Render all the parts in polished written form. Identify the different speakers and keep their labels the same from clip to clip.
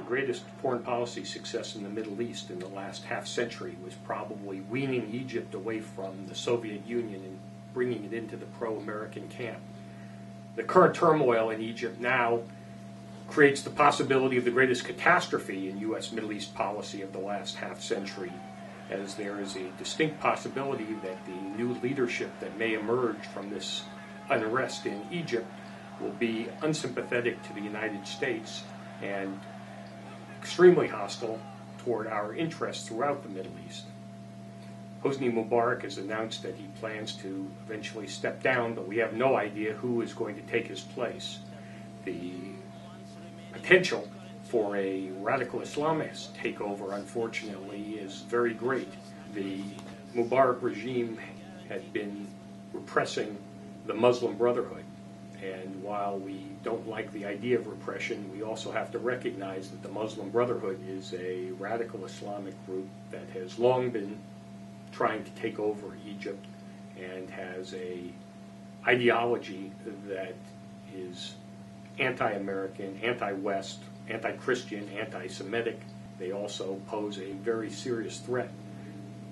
Speaker 1: greatest foreign policy success in the Middle East in the last half century was probably weaning Egypt away from the Soviet Union and bringing it into the pro-American camp. The current turmoil in Egypt now creates the possibility of the greatest catastrophe in U.S. Middle East policy of the last half century, as there is a distinct possibility that the new leadership that may emerge from this unrest in Egypt will be unsympathetic to the United States and extremely hostile toward our interests throughout the Middle East. Hosni Mubarak has announced that he plans to eventually step down, but we have no idea who is going to take his place. The potential for a radical Islamist takeover, unfortunately, is very great. The Mubarak regime had been repressing the Muslim Brotherhood, and while we don't like the idea of repression, we also have to recognize that the Muslim Brotherhood is a radical Islamic group that has long been trying to take over Egypt and has a ideology that is anti-American, anti-West, anti-Christian, anti-Semitic. They also pose a very serious threat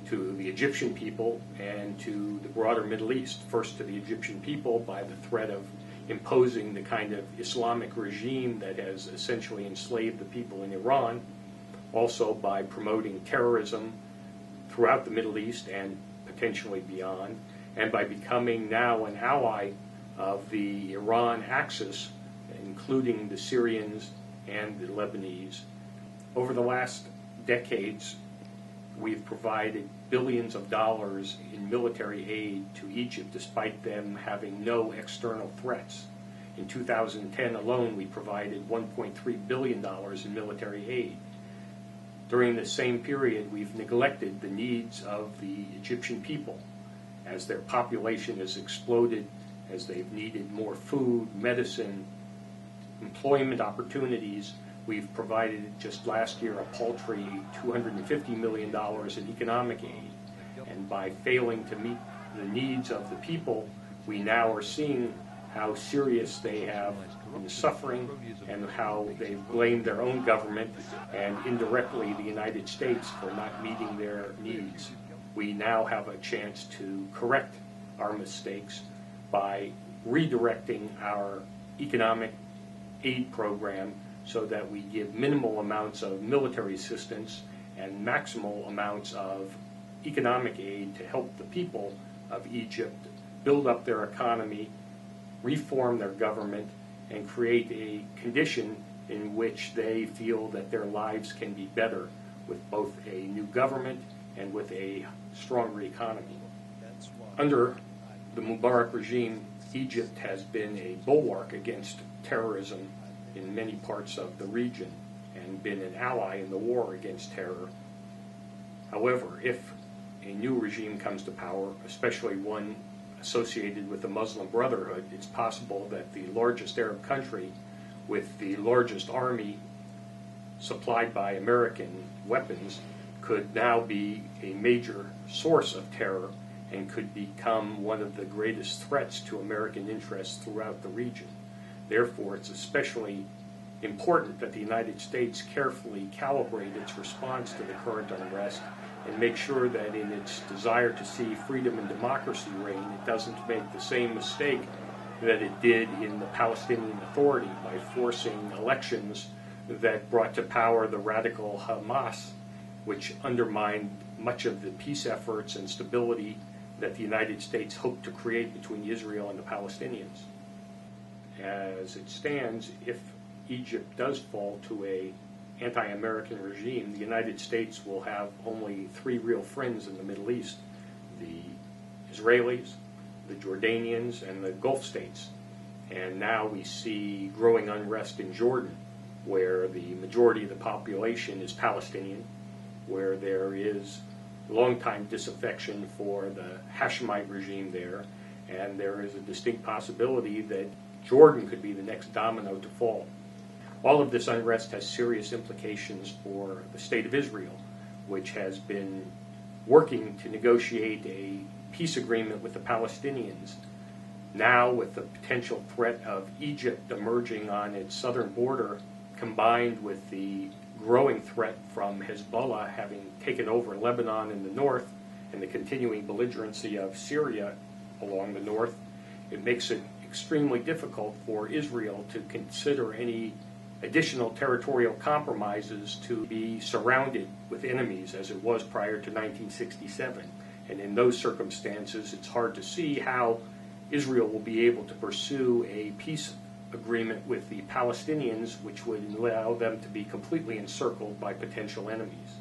Speaker 1: to the Egyptian people and to the broader Middle East. First to the Egyptian people by the threat of imposing the kind of Islamic regime that has essentially enslaved the people in Iran, also by promoting terrorism throughout the Middle East and potentially beyond, and by becoming now an ally of the Iran axis, including the Syrians and the Lebanese. Over the last decades, we've provided billions of dollars in military aid to Egypt despite them having no external threats. In 2010 alone, we provided $1.3 billion in military aid. During the same period, we've neglected the needs of the Egyptian people as their population has exploded, as they've needed more food, medicine, employment opportunities. We've provided just last year a paltry $250 million in economic aid. And by failing to meet the needs of the people, we now are seeing how serious they have been suffering and how they've blamed their own government and indirectly the United States for not meeting their needs. We now have a chance to correct our mistakes by redirecting our economic aid program so that we give minimal amounts of military assistance and maximal amounts of economic aid to help the people of Egypt build up their economy, reform their government, and create a condition in which they feel that their lives can be better with both a new government and with a stronger economy. Under the Mubarak regime, Egypt has been a bulwark against terrorism in many parts of the region and been an ally in the war against terror. However, if a new regime comes to power, especially one associated with the Muslim Brotherhood, it's possible that the largest Arab country with the largest army supplied by American weapons could now be a major source of terror and could become one of the greatest threats to American interests throughout the region. Therefore, it's especially important that the United States carefully calibrate its response to the current unrest and make sure that in its desire to see freedom and democracy reign, it doesn't make the same mistake that it did in the Palestinian Authority by forcing elections that brought to power the radical Hamas, which undermined much of the peace efforts and stability that the United States hoped to create between Israel and the Palestinians. As it stands, if Egypt does fall to a anti-American regime, the United States will have only three real friends in the Middle East: the Israelis, the Jordanians, and the Gulf states. And now we see growing unrest in Jordan, where the majority of the population is Palestinian, where there is long-time disaffection for the Hashemite regime there, and there is a distinct possibility that Jordan could be the next domino to fall. All of this unrest has serious implications for the State of Israel, which has been working to negotiate a peace agreement with the Palestinians. Now, with the potential threat of Egypt emerging on its southern border, combined with the growing threat from Hezbollah having taken over Lebanon in the north and the continuing belligerency of Syria along the north, it makes it extremely difficult for Israel to consider any additional territorial compromises to be surrounded with enemies as it was prior to 1967. And in those circumstances, it's hard to see how Israel will be able to pursue a peace agreement with the Palestinians, which would allow them to be completely encircled by potential enemies.